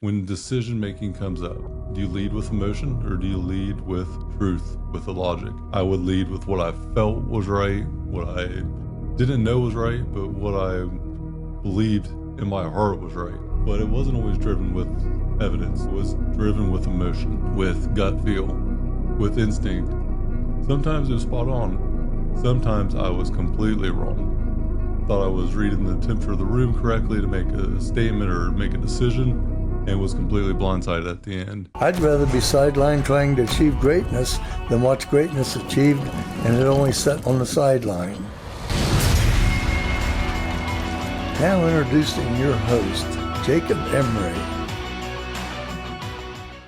When decision making comes up, do you lead with emotion or do you lead with truth, with the logic? I would lead with what I felt was right, what I didn't know was right, but what I believed in my heart was right. But it wasn't always driven with evidence. It was driven with emotion, with gut feel, with instinct. Sometimes it was spot on. Sometimes I was completely wrong. Thought I was reading the temperature of the room correctly to make a statement or make a decision, and was completely blindsided at the end. I'd rather be sidelined trying to achieve greatness than watch greatness achieved and it only set on the sideline. Now introducing your host, Jacob Emery.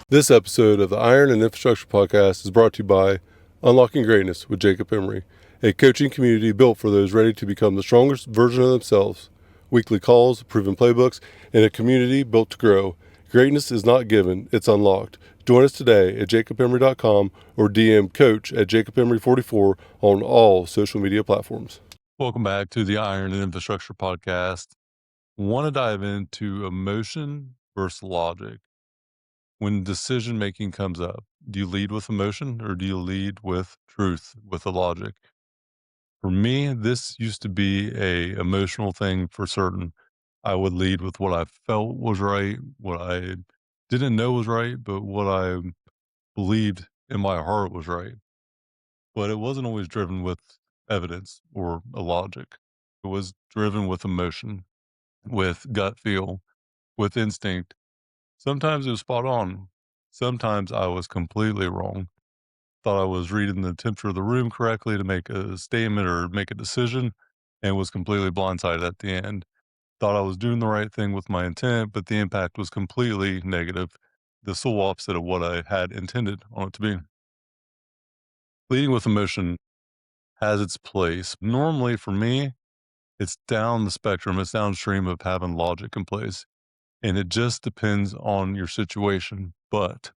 This episode of the Iron and Infrastructure Podcast is brought to you by Unlocking Greatness with Jacob Emery, a coaching community built for those ready to become the strongest version of themselves. Weekly calls, proven playbooks, and a community built to grow. Greatness is not given, it's unlocked. Join us today at jacobemery.com or DM coach at jacobemery44 on all social media platforms. Welcome back to the Iron and Infrastructure Podcast. Want to dive into emotion versus logic. When decision making comes up, do you lead with emotion or do you lead with truth, with the logic? For me, this used to be a emotional thing for certain. I would lead with what I felt was right, what I didn't know was right, but what I believed in my heart was right. But it wasn't always driven with evidence or a logic. It was driven with emotion, with gut feel, with instinct. Sometimes it was spot on. Sometimes I was completely wrong. Thought I was reading the temperature of the room correctly to make a statement or make a decision, and was completely blindsided at the end. Thought I was doing the right thing with my intent, but the impact was completely negative, the sole opposite of what I had intended on it to be. Leading with emotion has its place. Normally, for me, it's down the spectrum, it's downstream of having logic in place. And it just depends on your situation, but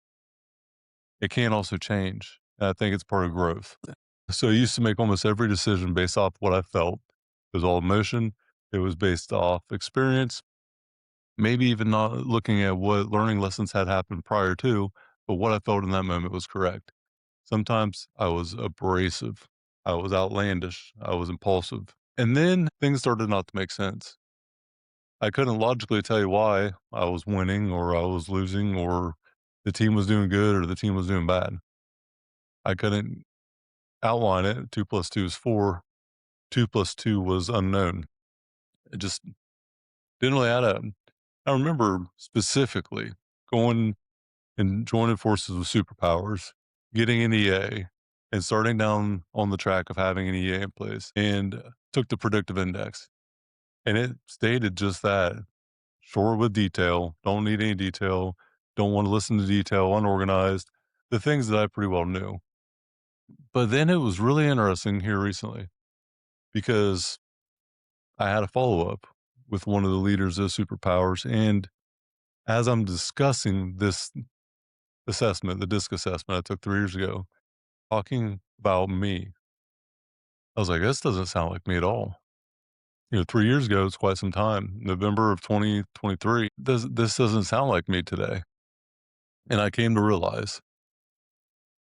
it can also change. And I think it's part of growth. So I used to make almost every decision based off what I felt. It was all emotion. It was based off experience, maybe even not looking at what learning lessons had happened prior to, but what I felt in that moment was correct. Sometimes I was abrasive. I was outlandish. I was impulsive. And then things started not to make sense. I couldn't logically tell you why I was winning or I was losing or the team was doing good or the team was doing bad. I couldn't outline it. 2 plus 2 is 4. 2 plus 2 was unknown. It just didn't really add up. I remember specifically going and joining forces with superpowers, getting an EA, and starting down on the track of having an EA in place, and took the predictive index. And it stated just that: short with detail, don't need any detail, don't want to listen to detail, unorganized, the things that I pretty well knew. But then it was really interesting here recently because I had a follow up with one of the leaders of superpowers. And as I'm discussing this assessment, the DISC assessment I took 3 years ago, talking about me, I was like, this doesn't sound like me at all. 3 years ago, it's quite some time, November of 2023. This doesn't sound like me today. And I came to realize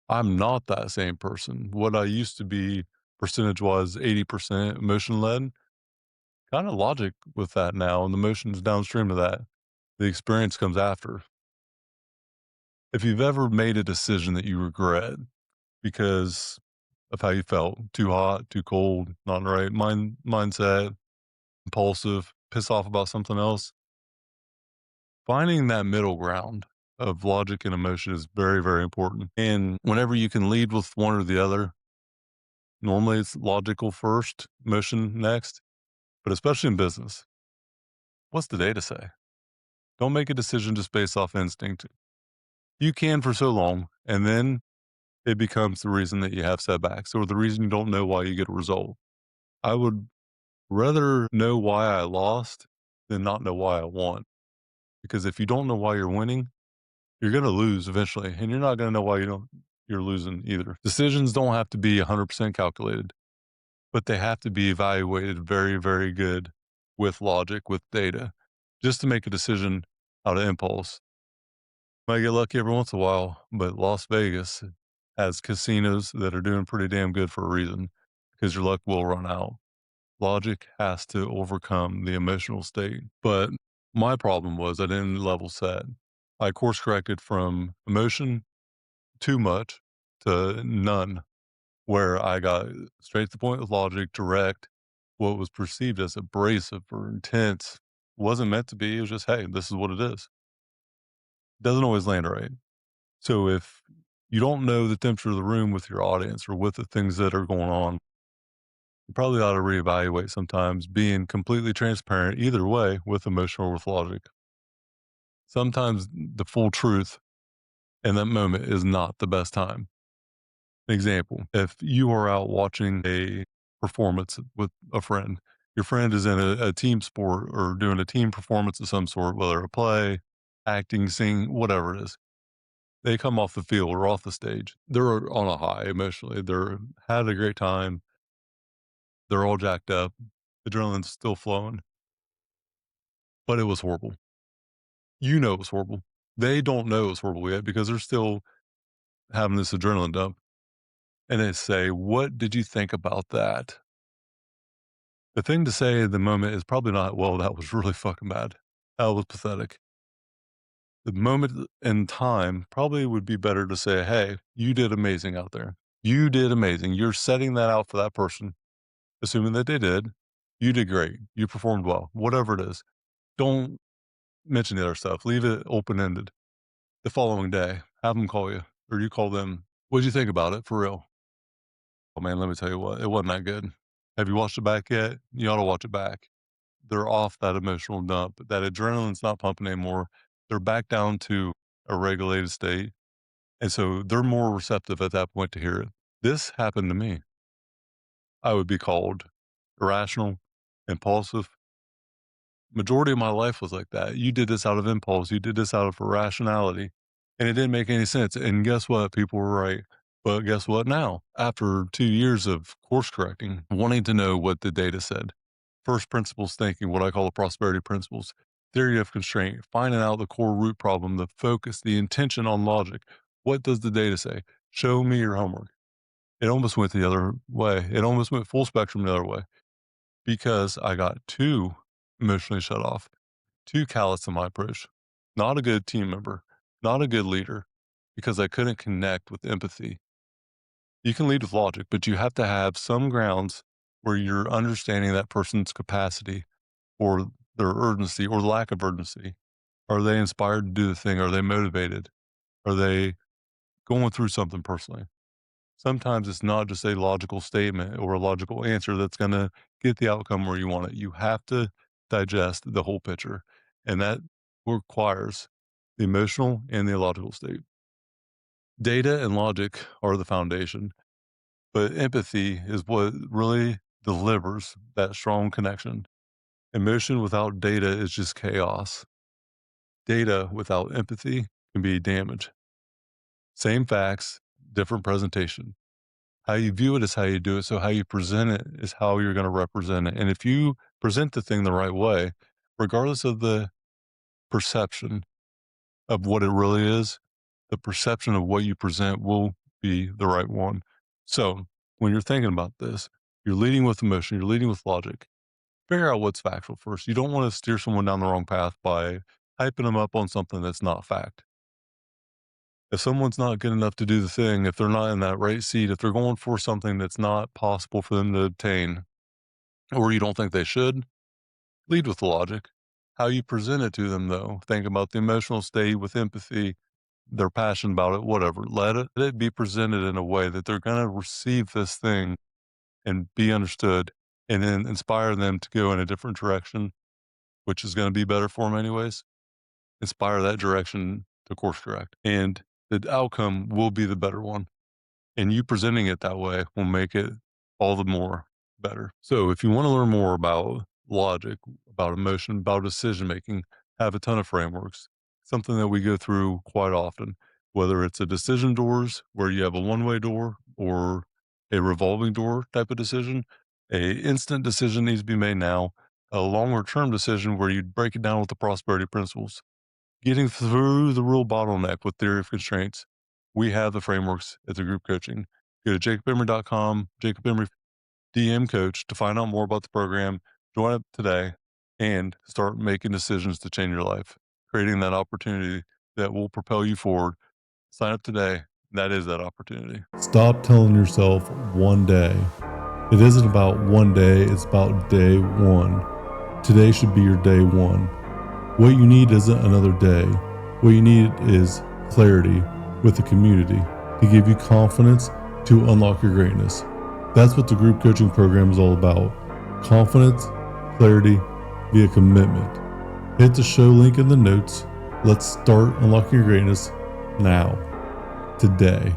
I'm not that same person. What I used to be percentage wise, 80% emotion led, kind of logic with that now. And the emotion's downstream of that. The experience comes after. If you've ever made a decision that you regret because of how you felt, too hot, too cold, not in the right mindset, impulsive, pissed off about something else, finding that middle ground of logic and emotion is very, very important. And whenever you can lead with one or the other, normally it's logical first, emotion next, but especially in business, what's the data say? Don't make a decision just based off instinct. You can for so long, and then it becomes the reason that you have setbacks or the reason you don't know why you get a result. I would rather know why I lost than not know why I won. Because if you don't know why you're winning, you're going to lose eventually, and you're not going to know why you're losing either. Decisions don't have to be 100% calculated, but they have to be evaluated very, very good with logic, with data, just to make a decision out of impulse. Might get lucky every once in a while, but Las Vegas has casinos that are doing pretty damn good for a reason because your luck will run out. Logic has to overcome the emotional state. But my problem was I didn't level set. I course corrected from emotion too much to none, where I got straight to the point with logic, direct, what was perceived as abrasive or intense wasn't meant to be. It was just, hey, this is what it is. Doesn't always land right. So if you don't know the temperature of the room with your audience or with the things that are going on, you probably ought to reevaluate sometimes being completely transparent either way with emotion or with logic. Sometimes the full truth in that moment is not the best time. Example, if you are out watching a performance with a friend, your friend is in a team sport or doing a team performance of some sort, whether a play, acting, singing, whatever it is. They come off the field or off the stage. They're on a high emotionally. They're had a great time. They're all jacked up. Adrenaline's still flowing, but it was horrible. You know it was horrible. They don't know it was horrible yet because they're still having this adrenaline dump. And they say, "What did you think about that?" The thing to say at the moment is probably not, "Well, that was really fucking bad. That was pathetic." The moment in time probably would be better to say, "Hey, you did amazing out there. You did amazing. You're setting that out for that person, assuming that they did. You did great. You performed well." Whatever it is. Don't mention the other stuff. Leave it open-ended. The following day, have them call you or you call them. "What'd you think about it for real?" "Oh, man, let me tell you what, it wasn't that good. Have you watched it back yet? You ought to watch it back." They're off that emotional dump. That adrenaline's not pumping anymore. They're back down to a regulated state, and so they're more receptive at that point to hear it. This happened to me. I would be called irrational, impulsive. Majority of my life was like that. You did this out of impulse. You did this out of irrationality, and it didn't make any sense. And guess what? People were right. But guess what now? After 2 years of course correcting, wanting to know what the data said, first principles thinking, what I call the prosperity principles, theory of constraint, finding out the core root problem, the focus, the intention on logic. What does the data say? Show me your homework. It almost went the other way. It almost went full spectrum the other way because I got too emotionally shut off, too callous in my approach. Not a good team member, not a good leader because I couldn't connect with empathy. You can lead with logic, but you have to have some grounds where you're understanding that person's capacity or their urgency or lack of urgency. Are they inspired to do the thing? Are they motivated? Are they going through something personally? Sometimes it's not just a logical statement or a logical answer that's going to get the outcome where you want it. You have to digest the whole picture, and that requires the emotional and the illogical state. Data and logic are the foundation, but empathy is what really delivers that strong connection. Emotion without data is just chaos. Data without empathy can be damage. Same facts, different presentation. How you view it is how you do it. So how you present it is how you're going to represent it. And if you present the thing the right way, regardless of the perception of what it really is, the perception of what you present will be the right one. So when you're thinking about this, you're leading with emotion, you're leading with logic. Figure out what's factual first. You don't want to steer someone down the wrong path by hyping them up on something that's not fact. If someone's not good enough to do the thing, if they're not in that right seat, if they're going for something that's not possible for them to obtain, or you don't think they should, lead with logic. How you present it to them, though, think about the emotional state with empathy, their passion about it, whatever. Let it be presented in a way that they're going to receive this thing and be understood, and then inspire them to go in a different direction, which is going to be better for them anyways. Inspire that direction to course correct, and the outcome will be the better one. And you presenting it that way will make it all the more better. So if you want to learn more about logic, about emotion, about decision making, have a ton of frameworks. Something that we go through quite often, whether it's a decision doors where you have a one-way door or a revolving door type of decision, a instant decision needs to be made now, a longer term decision where you break it down with the prosperity principles. getting through the real bottleneck with theory of constraints, we have the frameworks at the group coaching. Go to jacobemery.com, Jacob Emery DM Coach, to find out more about the program. Join up today and start making decisions to change your life, creating that opportunity that will propel you forward. Sign up today. That is that opportunity. Stop telling yourself one day. It isn't about one day, it's about day one. Today should be your day one. What you need isn't another day. What you need is clarity with the community to give you confidence to unlock your greatness. That's what the group coaching program is all about. Confidence, clarity, via commitment. Hit the show link in the notes. Let's start unlocking your greatness now, today.